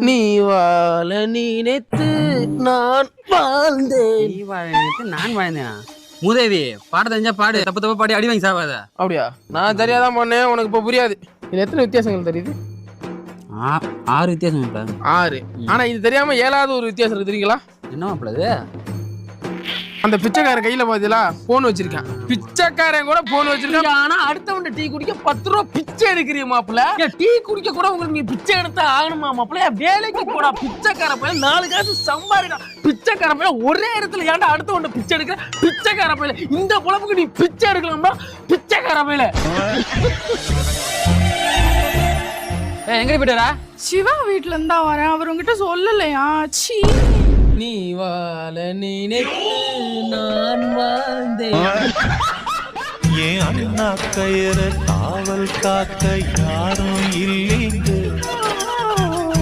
நீ வாழ நினைத்து நான் வாழ்ந்தேன். நீ வாழ நினைத்து நான் வாழ்ந்தேனா? மூதேவி பாட தெரிஞ்சா பாடு, தப்பு தப்பா பாடி அடி வாங்கி சாவாத. அப்படியா? நான் தெரியாதான் பண்ணேன், உனக்கு இப்போ புரியாது. இதுல எத்தனை வித்தியாசங்கள் தெரியுது? 6 வித்தியாசம். 6. ஆனா இது தெரியாம 7வது ஒரு வித்தியாசம் இருக்கு தெரியுங்களா? என்ன மாப்பிளது? அந்த பிச்சைக்காரன் கையில பாத்தீங்களா போன் வச்சிருக்கான். பிச்சைக்காரன் கூட போன் வச்சிருக்கான். ஆனா அடுத்தவன் டீ குடிக்க 10 ரூபா பிச்சை எடுக்கிறிய மாப்பிள்ள. டீ குடிக்க கூட உங்களுக்கு நீ பிச்சை எடுத்தா ஆகணுமா மாப்பிள்ள? வேலைக்கு போடா பிச்சைக்கார பையன், 4 காசு சம்பாதிடா. பிச்சைக்கார பையன் ஒரே இடத்துல ஏன்டா அடுத்தவன் பிச்சை எடுக்கிற? பிச்சைக்கார பையன் இந்த பொழப்புக்கு நீ பிச்சை எடுக்கலாமா? பிச்சைக்கார பையன். எங்க போயிட்டாரா? சிவா வீட்டுல இருந்தா வரேன், அவர் உங்ககிட்ட சொல்லலையா? சீ. நீ வாழ நினைத்து நான் வாழ்ந்தேன். ஏன் அண்ணா கயிறு காவல் காக்க யாரும் இல்லைங்க.